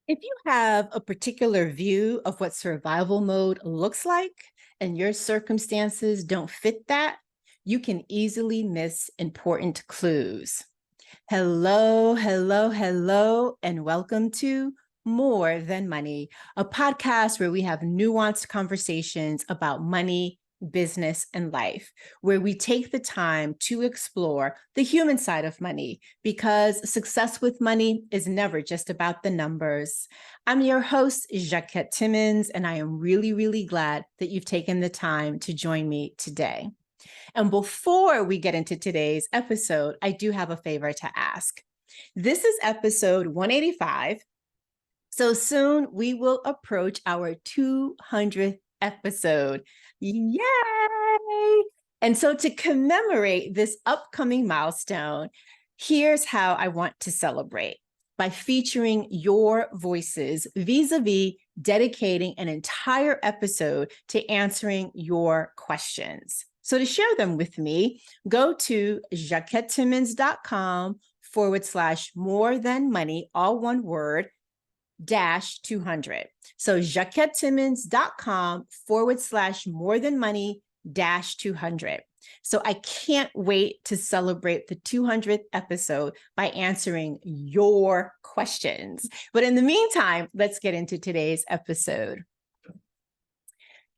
If you have a particular view of what survival mode looks like and your circumstances don't fit that, you can easily miss important clues. Hello, hello, hello, and welcome to More Than Money, a podcast where we have nuanced conversations about money, business, and life, where we take the time to explore the human side of money because success with money is never just about the numbers. I'm your host, Jacquette Timmons, and I am really, really glad that you've taken the time to join me today. And before we get into today's episode, I do have a favor to ask. This is episode 185. So soon we will approach our 200th episode. Yay! And so to commemorate this upcoming milestone, here's how I want to celebrate by featuring your voices vis-a-vis dedicating an entire episode to answering your questions. So to share them with me, go to jacquettetimmons.com/more than money, all one word, -200. So jacquettetimmons.com/more than money -200. So I can't wait to celebrate the 200th episode by answering your questions. But in the meantime, let's get into today's episode.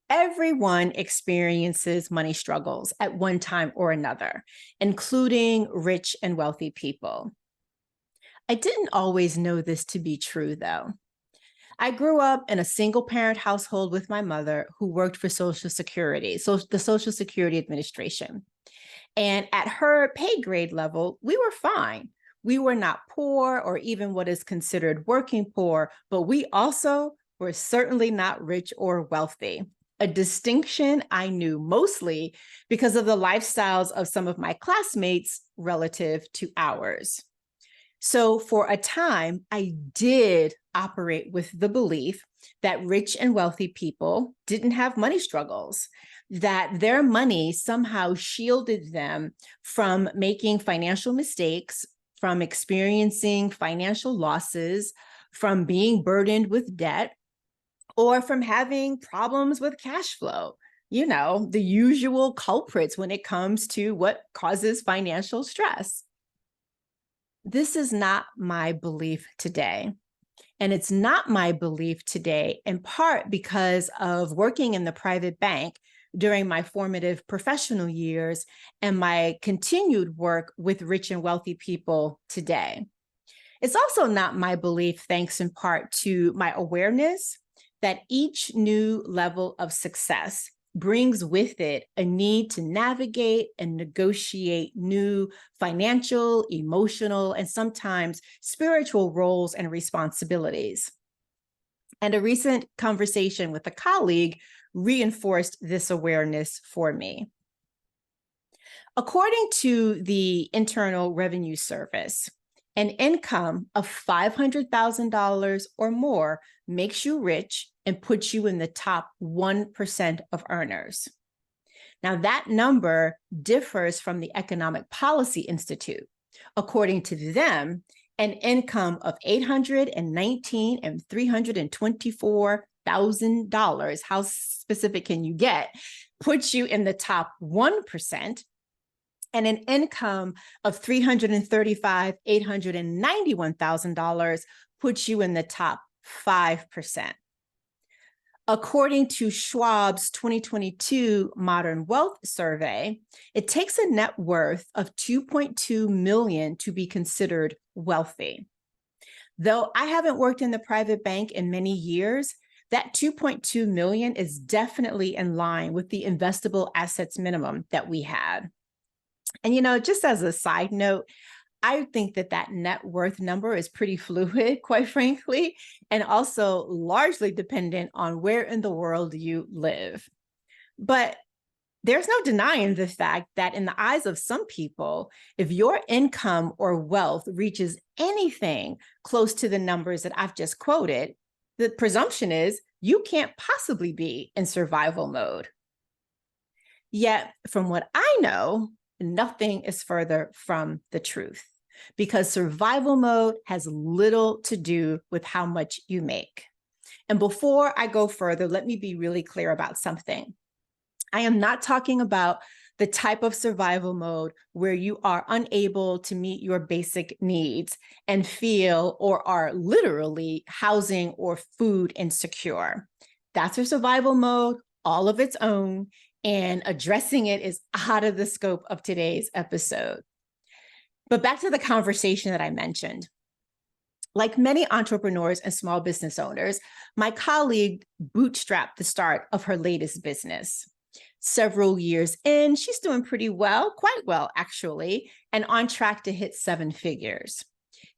Everyone experiences money struggles at one time or another, including rich and wealthy people. I didn't always know this to be true, though. I grew up in a single parent household with my mother who worked for Social Security, so the Social Security Administration. And at her pay grade level, we were fine. We were not poor or even what is considered working poor, but we also were certainly not rich or wealthy. A distinction I knew mostly because of the lifestyles of some of my classmates relative to ours. So for a time, I did operate with the belief that rich and wealthy people didn't have money struggles, that their money somehow shielded them from making financial mistakes, from experiencing financial losses, from being burdened with debt, or from having problems with cash flow. You know, the usual culprits when it comes to what causes financial stress. This is not my belief today. And it's not my belief today, in part because of working in the private bank during my formative professional years and my continued work with rich and wealthy people today. It's also not my belief, thanks in part to my awareness that each new level of success brings with it a need to navigate and negotiate new financial, emotional, and sometimes spiritual roles and responsibilities. And a recent conversation with a colleague reinforced this awareness for me. According to the Internal Revenue Service, an income of $500,000 or more makes you rich and puts you in the top 1% of earners. Now, that number differs from the Economic Policy Institute. According to them, an income of $819,000 and $324,000, how specific can you get, puts you in the top 1%. And an income of $335,000, $891,000 puts you in the top 5%. According to Schwab's 2022 Modern Wealth Survey, it takes a net worth of $2.2 million to be considered wealthy. Though I haven't worked in the private bank in many years, that $2.2 million is definitely in line with the investable assets minimum that we had. And, you know, just as a side note, I think that that net worth number is pretty fluid, quite frankly, and also largely dependent on where in the world you live. But there's no denying the fact that in the eyes of some people, if your income or wealth reaches anything close to the numbers that I've just quoted, the presumption is you can't possibly be in survival mode. Yet, from what I know, nothing is further from the truth. because survival mode has little to do with how much you make. And before I go further, let me be really clear about something. I am not talking about the type of survival mode where you are unable to meet your basic needs and feel or are literally housing or food insecure. That's a survival mode all of its own, and addressing it is out of the scope of today's episode. But back to the conversation that I mentioned. Like many entrepreneurs and small business owners, my colleague bootstrapped the start of her latest business. Several years in, she's doing pretty well, quite well actually, and on track to hit 7 figures.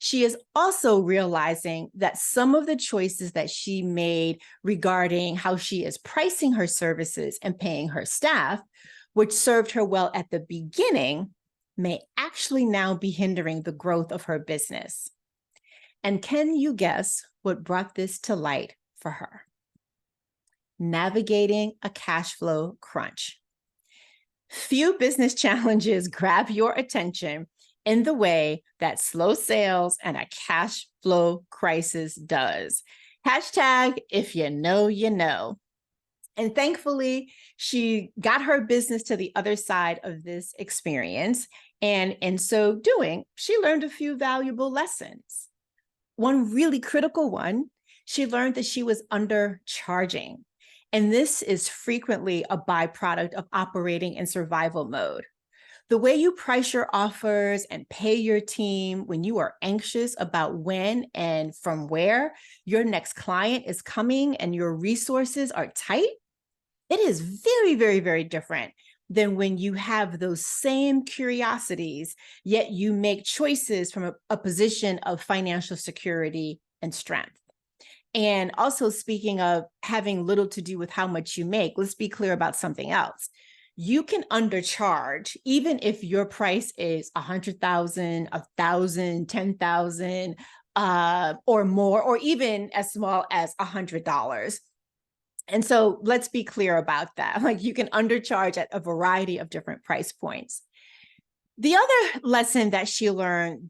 She is also realizing that some of the choices that she made regarding how she is pricing her services and paying her staff, which served her well at the beginning, may actually now be hindering the growth of her business. And can you guess what brought this to light for her? Navigating a cash flow crunch. Few business challenges grab your attention in the way that slow sales and a cash flow crisis does. Hashtag if you know, you know. And thankfully, she got her business to the other side of this experience. And in so doing, she learned a few valuable lessons. One really critical one, she learned that she was undercharging. And this is frequently a byproduct of operating in survival mode. The way you price your offers and pay your team when you are anxious about when and from where your next client is coming and your resources are tight, it is very, very, very different than when you have those same curiosities, yet you make choices from a position of financial security and strength. And also, speaking of having little to do with how much you make, let's be clear about something else. You can undercharge even if your price is 100,000, 1,000, 10,000, or more, or even as small as $100. And so let's be clear about that. Like, you can undercharge at a variety of different price points. The other lesson that she learned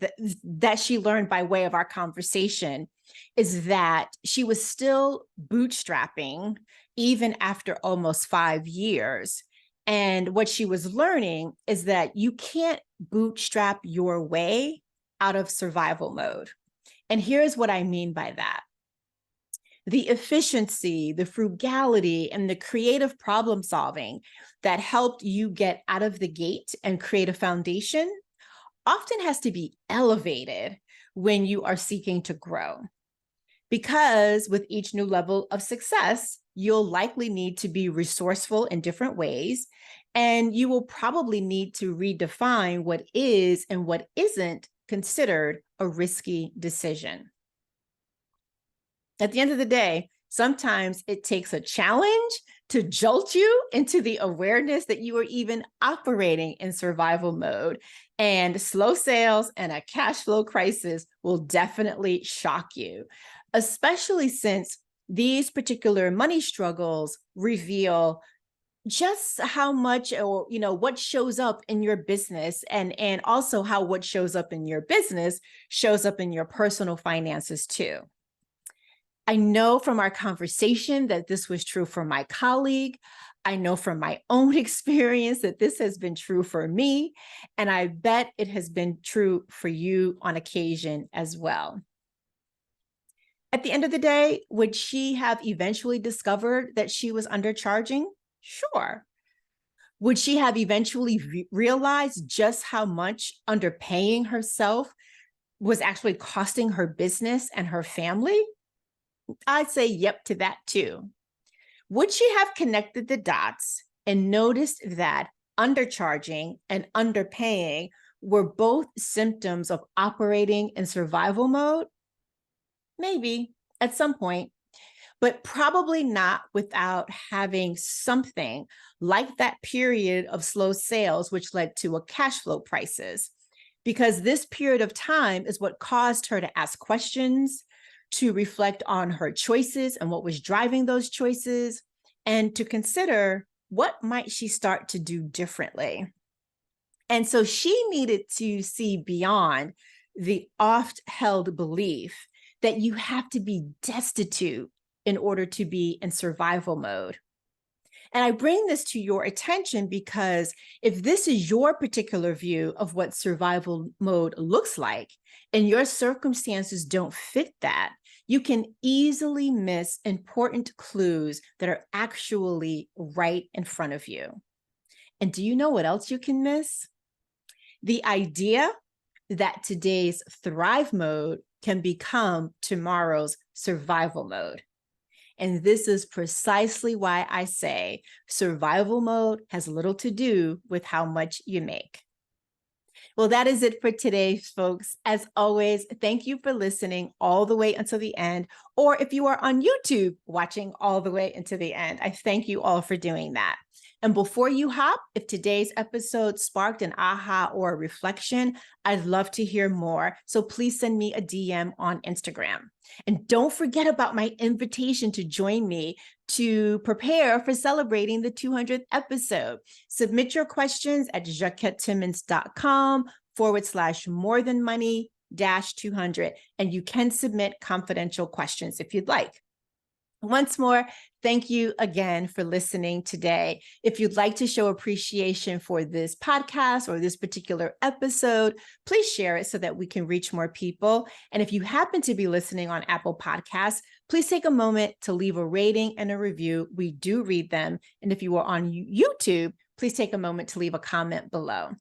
by way of our conversation is that she was still bootstrapping even after almost 5 years. And what she was learning is that you can't bootstrap your way out of survival mode. And here's what I mean by that. The efficiency, the frugality, and the creative problem solving that helped you get out of the gate and create a foundation often has to be elevated when you are seeking to grow. Because with each new level of success, you'll likely need to be resourceful in different ways, and you will probably need to redefine what is and what isn't considered a risky decision. At the end of the day, sometimes it takes a challenge to jolt you into the awareness that you are even operating in survival mode. And slow sales and a cash flow crisis will definitely shock you, especially since these particular money struggles reveal just how much, or what shows up in your business, and also how what shows up in your business shows up in your personal finances too. I know from our conversation that this was true for my colleague. I know from my own experience that this has been true for me, and I bet it has been true for you on occasion as well. At the end of the day, would she have eventually discovered that she was undercharging? Sure. Would she have eventually realized just how much underpaying herself was actually costing her business and her family? I'd say yep to that too. Would she have connected the dots and noticed that undercharging and underpaying were both symptoms of operating in survival mode? Maybe at some point, but probably not without having something like that period of slow sales, which led to a cash flow crisis. Because this period of time is what caused her to ask questions, to reflect on her choices and what was driving those choices, and to consider what might she start to do differently. And so she needed to see beyond the oft-held belief that you have to be destitute in order to be in survival mode. And I bring this to your attention because if this is your particular view of what survival mode looks like, and your circumstances don't fit that, you can easily miss important clues that are actually right in front of you. And do you know what else you can miss? The idea that today's thrive mode can become tomorrow's survival mode. And this is precisely why I say survival mode has little to do with how much you make. Well, that is it for today, folks. As always, thank you for listening all the way until the end. Or if you are on YouTube watching all the way into the end, I thank you all for doing that. And before you hop, if today's episode sparked an aha or a reflection, I'd love to hear more. So please send me a DM on Instagram. And don't forget about my invitation to join me to prepare for celebrating the 200th episode. Submit your questions at jacquettetimmons.com/more than money -200. And you can submit confidential questions if you'd like. Once more, thank you again for listening today. If you'd like to show appreciation for this podcast or this particular episode, please share it so that we can reach more people. And if you happen to be listening on Apple Podcasts, please take a moment to leave a rating and a review. We do read them. And if you are on YouTube, please take a moment to leave a comment below.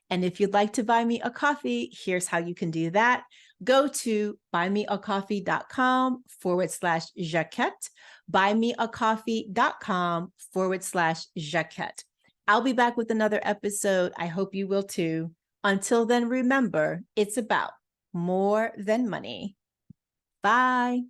And if you'd like to buy me a coffee, here's how you can do that. Go to buymeacoffee.com/Jacquette, buymeacoffee.com/Jacquette. I'll be back with another episode. I hope you will too. Until then, remember, it's about more than money. Bye.